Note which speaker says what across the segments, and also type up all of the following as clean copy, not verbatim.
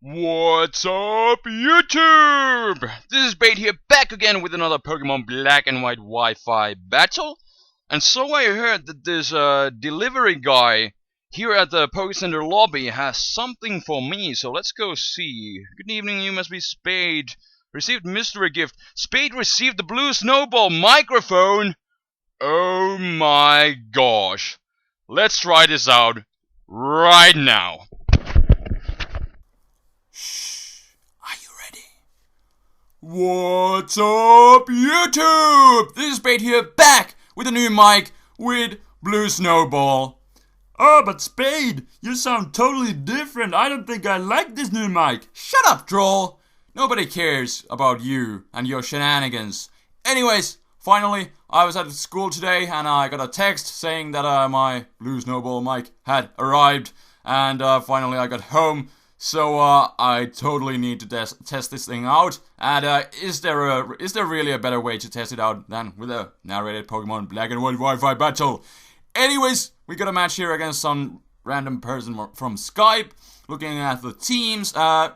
Speaker 1: What's up, YouTube? This is Bait here, back again with another Pokemon Black and White Wi-Fi battle. And so I heard that this delivery guy here at the Pokecenter lobby has something for me, so let's go see. Good evening, you must be Spade. Received mystery gift. Spade received the blue Snowball microphone. Oh my gosh. Let's try this out right now.
Speaker 2: Are you ready? What's up, YouTube? This is Spade here, back with a new mic with Blue Snowball. Oh, but Spade, you sound totally different. I don't think I like this new mic. Shut up, troll. Nobody cares about you and your shenanigans. Anyways, finally, I was at school today and I got a text saying that my Blue Snowball mic had arrived. And finally I got home. So I totally need to test this thing out. And is there really a better way to test it out than with a narrated Pokemon Black and White Wi-Fi battle? Anyways, we got a match here against some random person from Skype. Looking at the teams,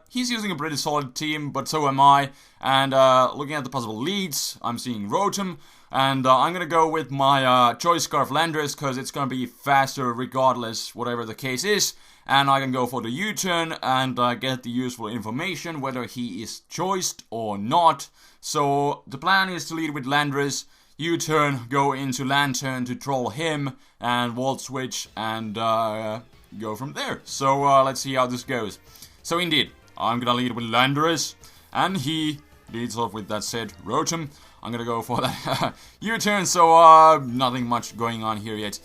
Speaker 2: he's using a pretty solid team, but so am I. And looking at the possible leads, I'm seeing Rotom. And I'm gonna go with my Choice Scarf Landorus, because it's gonna be faster regardless, whatever the case is. And I can go for the U-turn and get the useful information, whether he is choiced or not. So the plan is to lead with Landorus, U-turn, go into Lantern to troll him, and Volt Switch, and go from there. So let's see how this goes. So indeed, I'm gonna lead with Landorus, and he leads off with that said Rotom. I'm gonna go for that U-turn, so nothing much going on here yet.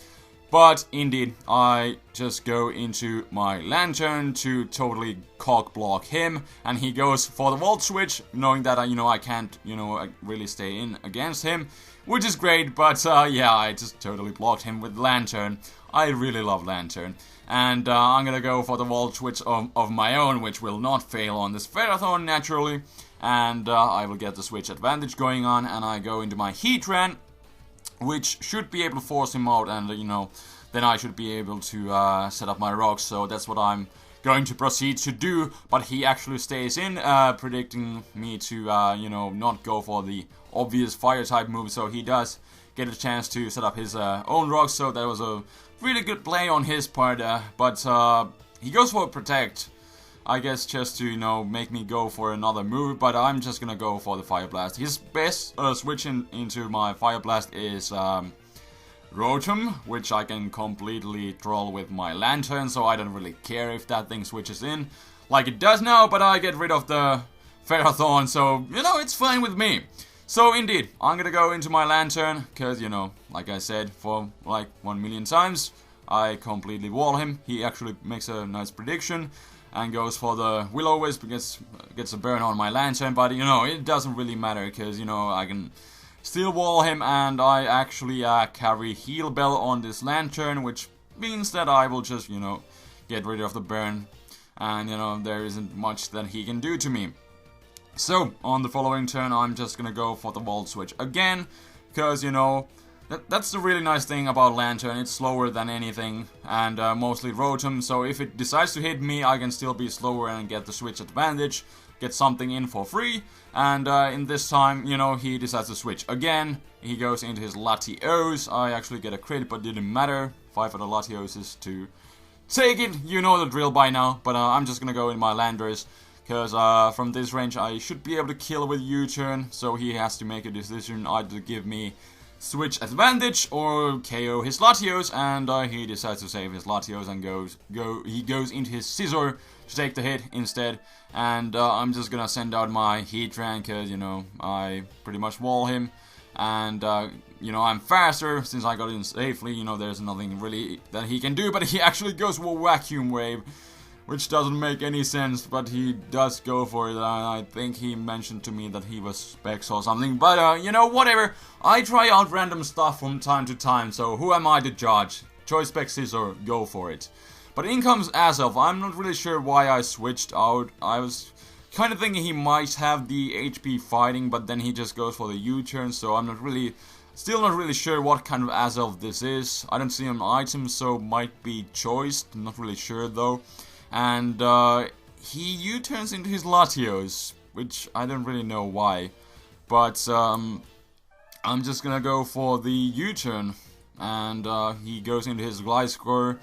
Speaker 2: But indeed, I just go into my Lantern to totally cock block him, and he goes for the Volt Switch, knowing that I can't really stay in against him, which is great. But yeah, I just totally blocked him with Lantern. I really love Lantern, and I'm gonna go for the Volt Switch of my own, which will not fail on this Ferrothorn naturally, and I will get the switch advantage going on, and I go into my Heatran, which should be able to force him out, and then I should be able to set up my rocks. So that's what I'm going to proceed to do. But he actually stays in, predicting me to not go for the obvious fire type move. So he does get a chance to set up his own rocks. So that was a really good play on his part. But he goes for a protect, I guess, just to make me go for another move, but I'm just gonna go for the Fire Blast. His best switching into my Fire Blast is Rotom, which I can completely troll with my Lantern, so I don't really care if that thing switches in like it does now, but I get rid of the Ferrothorns, so it's fine with me. So indeed, I'm gonna go into my Lantern, because like I said for like 1,000,000 times, I completely wall him. He actually makes a nice prediction and goes for the Will-O-Wisp, gets a burn on my Lantern, but it doesn't really matter, because I can still wall him, and I actually carry Heal Bell on this Lantern, which means that I will just get rid of the burn, and there isn't much that he can do to me. So on the following turn, I'm just gonna go for the Volt Switch again, because that's the really nice thing about Lantern. It's slower than anything, and mostly Rotom, so if it decides to hit me, I can still be slower and get the switch advantage, get something in for free, and in this time, he decides to switch again. He goes into his Latios. I actually get a crit, but didn't matter. 5 of the Latioses to take it. You know the drill by now, but I'm just gonna go in my Landorus, because from this range, I should be able to kill with U-turn, so he has to make a decision either to give me switch advantage or KO his Latios, and he decides to save his Latios and he goes into his Scizor to take the hit instead, and I'm just gonna send out my Heatran, because I pretty much wall him, and I'm faster since I got in safely. There's nothing really that he can do, but he actually goes for Vacuum Wave, which doesn't make any sense, but he does go for it. I think he mentioned to me that he was Specs or something, but whatever. I try out random stuff from time to time, so who am I to judge? Choice Specs or go for it. But in comes Azelf. I'm not really sure why I switched out. I was kind of thinking he might have the HP fighting, but then he just goes for the U-turn, so I'm still not really sure what kind of Azelf this is. I don't see an item, so might be choiced, not really sure though. And he U-turns into his Latios, which I don't really know why. But I'm just gonna go for the U-turn, and he goes into his Gliscor,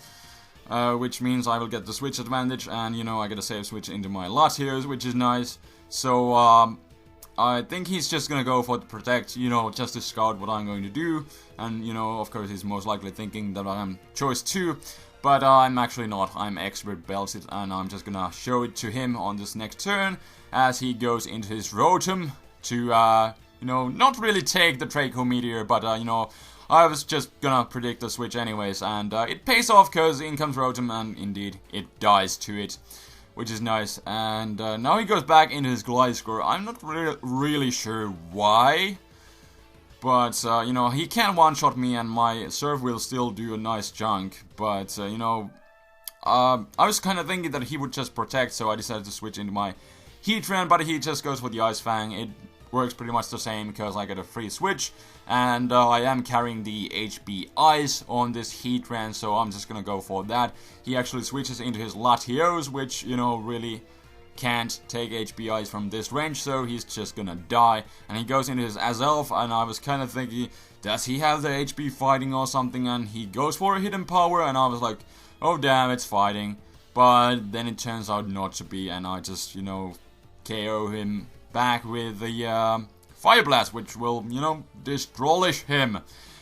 Speaker 2: which means I will get the switch advantage, and you know I get a save switch into my Latios, which is nice. So I think he's just gonna go for the protect, you know, just to scout what I'm going to do, and you know, of course he's most likely thinking that I'm choice 2, but I'm actually not. I'm expert belted, and I'm just gonna show it to him on this next turn as he goes into his Rotom to, you know, not really take the Draco Meteor, but you know, I was just gonna predict the switch anyways, and it pays off because in comes Rotom, and indeed it dies to it, which is nice. And now he goes back into his Gliscor. I'm not really sure why, but you know, he can one-shot me and my Surf will still do a nice chunk, but you know, I was kind of thinking that he would just protect, so I decided to switch into my Heatran, but he just goes for the Ice Fang. It works pretty much the same because I get a free switch, and I am carrying the HB Ice on this Heatran, so I'm just gonna go for that. He actually switches into his Latios, which, you know, really can't take HB Ice from this range, so he's just gonna die. And he goes into his Azelf, and I was kind of thinking, does he have the HB fighting or something? And he goes for a Hidden Power, and I was like, oh damn, it's fighting. But then it turns out not to be, and I just, you know, KO him back with the Fire Blast, which will, you know, destroyish him.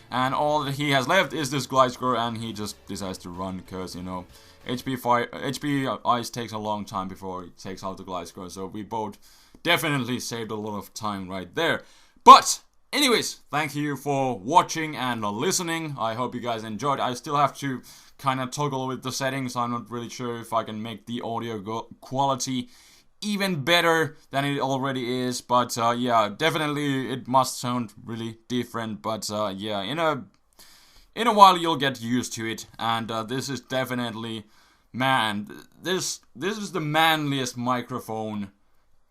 Speaker 2: And all that he has left is this Gliscor, and he just decides to run because, you know, HB Ice takes a long time before he takes out the Gliscor, so we both definitely saved a lot of time right there. But anyways, thank you for watching and listening. I hope you guys enjoyed. I still have to kind of toggle with the settings. I'm not really sure if I can make the audio quality even better than it already is, but yeah, definitely it must sound really different, but yeah, in a while you'll get used to it. And this is definitely, man, this is the manliest microphone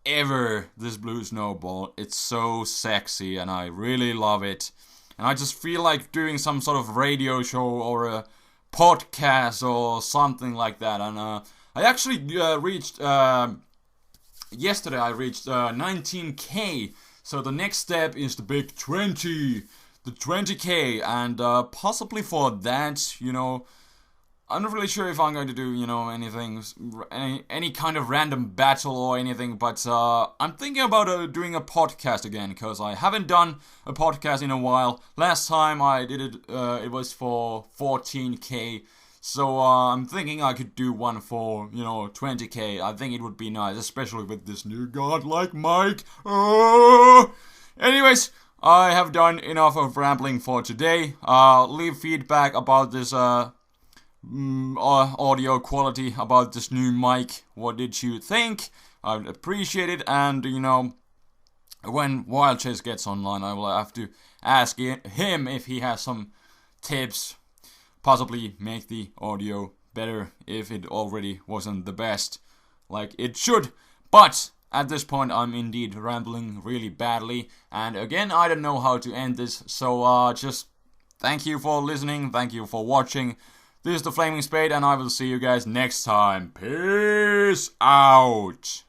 Speaker 2: ever, this Blue Snowball. It's so sexy and I really love it, and I just feel like doing some sort of radio show or a podcast or something like that. And I actually reached yesterday I reached 19k, so the next step is the big 20, the 20k, and possibly for that, you know, I'm not really sure if I'm going to do, you know, anything, any kind of random battle or anything, but I'm thinking about doing a podcast again, because I haven't done a podcast in a while. Last time I did it, it was for 14k. So I'm thinking I could do one for, you know, 20k. I think it would be nice, especially with this new godlike mic. Anyways, I have done enough of rambling for today. Leave feedback about this audio quality, about this new mic. What did you think? I'd appreciate it. And, you know, when Wild Chase gets online, I will have to ask him if he has some tips. Possibly make the audio better if it already wasn't the best, like it should. But at this point I'm indeed rambling really badly, and again I don't know how to end this, so just thank you for listening, thank you for watching. This is the Flaming Spade, and I will see you guys next time. Peace out.